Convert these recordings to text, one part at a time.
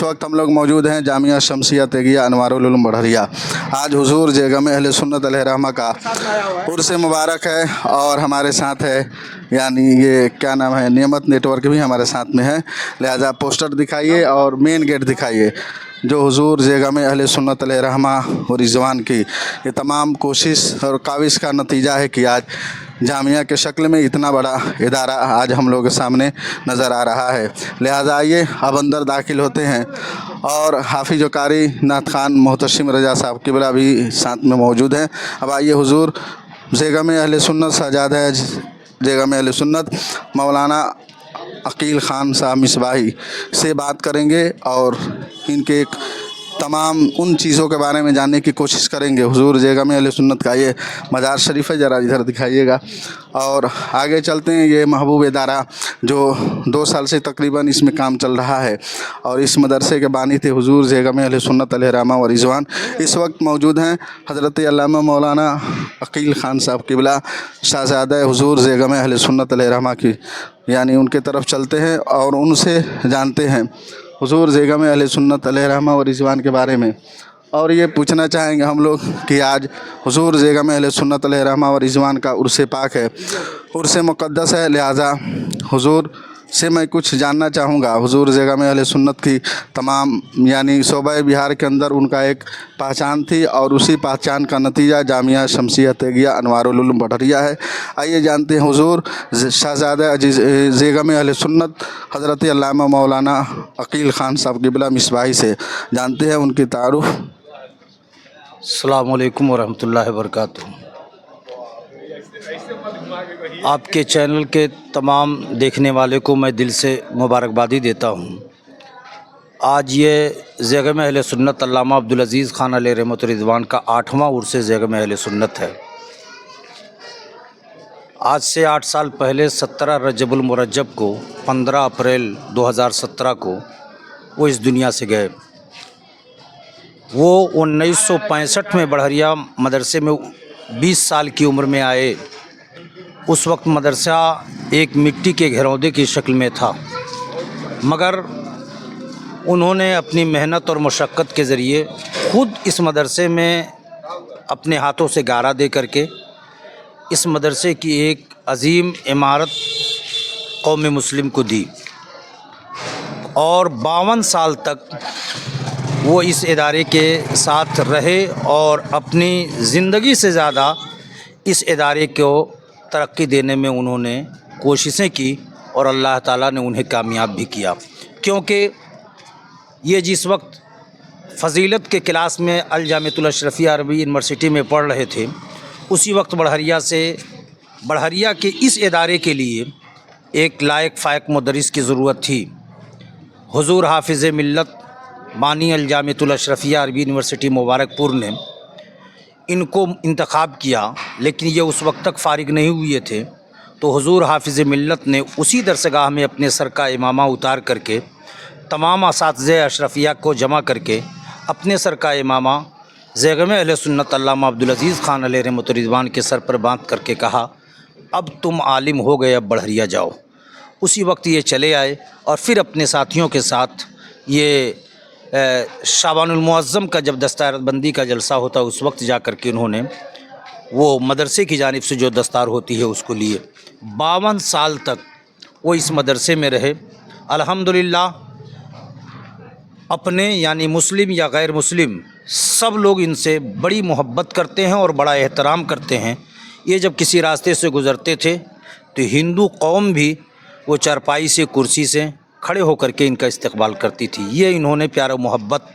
इस वक्त हम लोग मौजूद हैं जामिया शमसिया तेगिया अनवारुल उलूम बढ़रिया। आज हुजूर जेगम अहले सुन्नत अलैहि रहमा का उर्स मुबारक है और हमारे साथ है यानी ये क्या नाम है नियमत नेटवर्क भी हमारे साथ में है। लिहाजा पोस्टर दिखाइए और मेन गेट दिखाइए। जो हुजूर जेगम अहले सुन्नत अलैहि रहमा और रिजवान की ये तमाम कोशिश और काविश का नतीजा है कि आज जामिया के शक्ल में इतना बड़ा इदारा आज हम लोगों के सामने नज़र आ रहा है। लिहाजा आइए अब अंदर दाखिल होते हैं और हाफिज़ कारी नात खान मोहतशिम रजा साहब किबला भी साथ में मौजूद हैं। अब आइए हुजूर जेगम अहले सुन्नत सजाद है जेगम अहले सुन्नत मौलाना अकील ख़ान साहब मिसबाही से बात करेंगे और इनके तमाम उन चीज़ों के बारे में जानने की कोशिश करेंगे। हुजूर जेगम अहले सुन्नत का ये मज़ार शरीफ है, ज़रा इधर दिखाइएगा और आगे चलते हैं। ये महबूब इदारा जो 2 साल से तकरीबन इसमें काम चल रहा है और इस मदरसे के बानी थे हुजूर जेगम अहले सुन्नत अलैहि रहमा व रिजवान। इस वक्त मौजूद हैं हज़रत अल्लामा मौलाना अकील ख़ान साहब किबला शाहज़ादा हुजूर जेगम अहले सुन्नत अलैहि रहमा की, यानी उनके तरफ चलते हैं और उनसे जानते हैं हुजूर जेगम अहले सुन्नत अलैहि रहमा व रिजवान के बारे में। और ये पूछना चाहेंगे हम लोग कि आज हुजूर जेगम अहले सुन्नत अलैहि रहमा व रिजवान का उर्स पाक है, उर्स मुक़द्दस है। लिहाजा हुजूर से मैं कुछ जानना चाहूँगा। हुजूर जेगम अहले सुन्नत की तमाम यानी शोबा बिहार के अंदर उनका एक पहचान थी और उसी पहचान का नतीजा जामिया शमसिया तेगिया अनवारुल उलूम बढ़रिया है। आइए जानते हैं हुजूर शाहज़ादा जेगम अहले सुन्नत हज़रत अल्लामा मौलाना अकील ख़ान साहब किबला मिसबाही से जानते हैं उनकी तारुफ़। अस्सलामु अलैकुम वरहमतुल्लाहि वबरकातुहू। आपके चैनल के तमाम देखने वाले को मैं दिल से मुबारकबादी देता हूँ। आज ये जेगम अहले सुन्नत अल्लामा अब्दुल अज़ीज़ ख़ान अलैहि रहमत रिज़वान का 8वां उर्स जेगम अहले सुन्नत है। आज से 8 साल पहले 17 रजबुल मुरज्जब को 15 अप्रैल 2017 को वो इस दुनिया से गए। वो 1965 में बढ़रिया मदरसे में 20 साल की उम्र में आए। उस वक्त मदरसा एक मिट्टी के घरौंदे की शक्ल में था, मगर उन्होंने अपनी मेहनत और मशक्क़त के ज़रिए ख़ुद इस मदरसे में अपने हाथों से गारा दे करके इस मदरसे की एक अजीम इमारत कौम मुस्लिम को दी और 52 साल तक वो इस इदारे के साथ रहे और अपनी ज़िंदगी से ज़्यादा इस इदारे को तरक्की देने में उन्होंने कोशिशें की और अल्लाह ताला ने उन्हें कामयाब भी किया। क्योंकि ये जिस वक्त फ़जीलत के क्लास में अल जामिअतुल अशरफिया अरबी यूनिवर्सिटी में पढ़ रहे थे, उसी वक्त बढ़रिया के इस इदारे के लिए एक लायक फ़ायक मुदर्रिस की ज़रूरत थी। हुजूर हाफिज़ मिल्लत बानी अल जामिअतुल अशरफिया अरबी यूनिवर्सिटी मुबारकपुर ने इनको इंतखाब किया, लेकिन ये उस वक्त तक फ़ारिग नहीं हुए थे। तो हुजूर हाफिज़ मिल्लत ने उसी दरसगाह में अपने सर का इमामा उतार करके तमाम असातिज़े अशरफिया को जमा करके अपने सर का इमामा जेगम अहले सुन्नत अल्लामा अब्दुल अज़ीज़ ख़ान अलैहि रहमत रिज़वान के सर पर बांध करके कहा, अब तुम आलिम हो गए, अब बढ़रिया जाओ। उसी वक्त ये चले आए और फिर अपने साथियों के साथ ये शाबानुल मुअज़्ज़म का जब दस्तारबंदी का जलसा होता उस वक्त जा कर के उन्होंने वो मदरसे की जानिब से जो दस्तार होती है उसको लिए। 52 साल तक वो इस मदरसे में रहे। अल्हम्दुलिल्लाह अपने यानी मुस्लिम या गैर मुस्लिम सब लोग इनसे बड़ी मोहब्बत करते हैं और बड़ा एहतराम करते हैं। ये जब किसी रास्ते से गुज़रते थे तो हिंदू कौम भी वो चारपाई से कुर्सी से खड़े होकर के इनका इस्तकबाल करती थी। ये इन्होंने प्यार मोहब्बत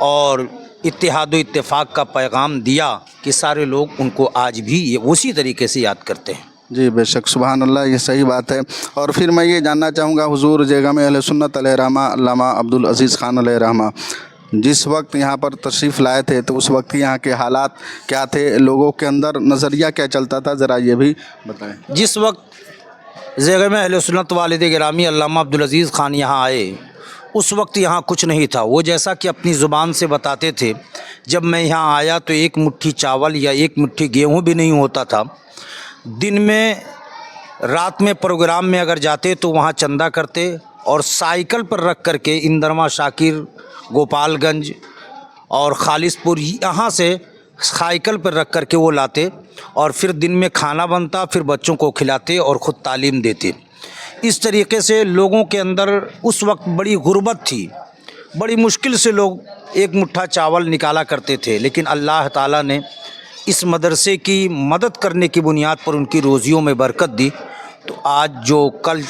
और इत्तेहाद व इत्तेफाक का पैगाम दिया कि सारे लोग उनको आज भी ये उसी तरीके से याद करते हैं। जी बेशक, सुभान अल्लाह, ये सही बात है। और फिर मैं ये जानना चाहूँगा हुजूर जेगम अहले सुन्नत अलैहि रहमा अल्लामा अब्दुल अज़ीज़ ख़ान अलैहि रहमा जिस वक्त यहाँ पर तशरीफ़ लाए थे तो उस वक्त यहाँ के हालात क्या थे, लोगों के अंदर नज़रिया क्या चलता था, ज़रा ये भी बताएं। जिस वक्त जेगम अहले सुन्नत वालिद गिरामी अल्लामा अब्दुल अज़ीज़ ख़ान यहाँ आए उस वक्त यहाँ कुछ नहीं था। वो जैसा कि अपनी ज़ुबान से बताते थे, जब मैं यहाँ आया तो एक मुट्ठी चावल या एक मुट्ठी गेहूँ भी नहीं होता था। दिन में रात में प्रोग्राम में अगर जाते तो वहाँ चंदा करते और साइकिल पर रख करके इंदरमा शाकिर, गोपालगंज और खालिसपुर यहाँ से साइकिल पर रख करके वो लाते और फिर दिन में खाना बनता, फिर बच्चों को खिलाते और ख़ुद तालीम देते। इस तरीके से लोगों के अंदर उस वक्त बड़ी गुर्बत थी, बड़ी मुश्किल से लोग एक मुट्ठा चावल निकाला करते थे, लेकिन अल्लाह ताला ने इस मदरसे की मदद करने की बुनियाद पर उनकी रोज़ियों में बरकत दी। तो आज जो कल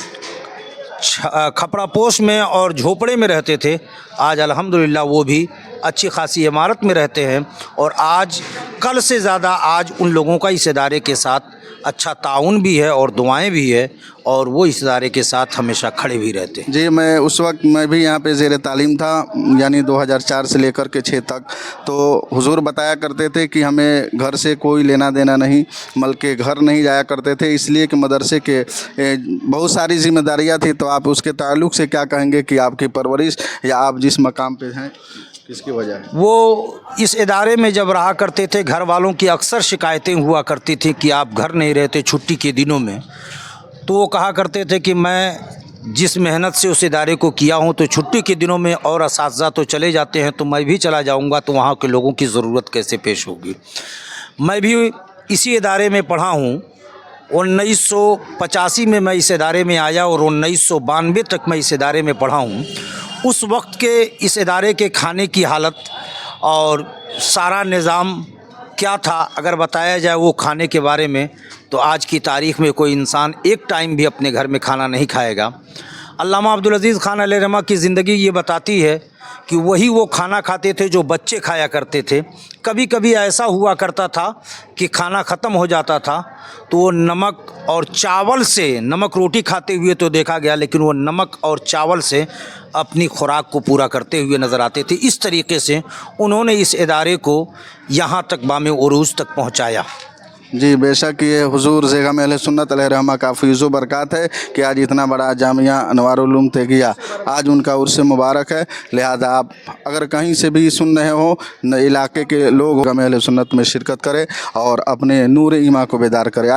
खपड़ापोश में और झोपड़े में रहते थे, आज अल्हम्दुलिल्लाह वो भी अच्छी खासी इमारत में रहते हैं और आज कल से ज़्यादा आज उन लोगों का इस इदारे के साथ अच्छा ताउन भी है और दुआएं भी है और वो इस इदारे के साथ हमेशा खड़े भी रहते हैं। जी, मैं उस वक्त मैं भी यहाँ पे ज़ेर तालीम था, यानी 2004 से लेकर के 6 तक। तो हुजूर बताया करते थे कि हमें घर से कोई लेना देना नहीं, बल्कि घर नहीं जाया करते थे, इसलिए कि मदरसे के बहुत सारी जिम्मेदारियाँ थी। तो आप उसके ताल्लुक़ से क्या कहेंगे कि आपकी परवरिश या आप जिस मकाम पे हैं किसकी वजह है? वो इस इदारे में जब रहा करते थे, घर वालों की अक्सर शिकायतें हुआ करती थी कि आप घर नहीं रहते छुट्टी के दिनों में। तो वो कहा करते थे कि मैं जिस मेहनत से उस इदारे को किया हूँ, तो छुट्टी के दिनों में और असातिज़ा तो चले जाते हैं, तो मैं भी चला जाऊँगा तो वहाँ के लोगों की ज़रूरत कैसे पेश होगी। मैं भी इसी इदारे में पढ़ा हूँ। 1985 में मैं इस इदारे में आया और 1992 तक मैं इस इदारे में पढ़ा हूँ। उस वक्त के इस इदारे के खाने की हालत और सारा निज़ाम क्या था अगर बताया जाए वो खाने के बारे में, तो आज की तारीख़ में कोई इंसान एक टाइम भी अपने घर में खाना नहीं खाएगा। अल्लामा अब्दुल अज़ीज़ खान अलैहिर्रहमा की ज़िंदगी ये बताती है कि वही वो खाना खाते थे जो बच्चे खाया करते थे। कभी कभी ऐसा हुआ करता था कि खाना ख़त्म हो जाता था तो वो नमक और चावल से, नमक रोटी खाते हुए तो देखा गया, लेकिन वो नमक और चावल से अपनी खुराक को पूरा करते हुए नज़र आते थे। इस तरीके से उन्होंने इस इदारे को यहाँ तक बामे उरूज तक पहुँचाया। जी, बेशक ये हुजूर ज़ेगम अहले सुन्नत अलैहिर्रहमा का फ़ैज़ो बरक़ात है कि आज इतना बड़ा जामिया अनवारुल उलूम तेगिया आज उनका उर्स मुबारक है। लिहाजा आप अगर कहीं से भी सुन रहे हो, इलाके के लोग ज़ेगम अहले सुन्नत में शिरकत करें और अपने नूर ईमान को बेदार करें।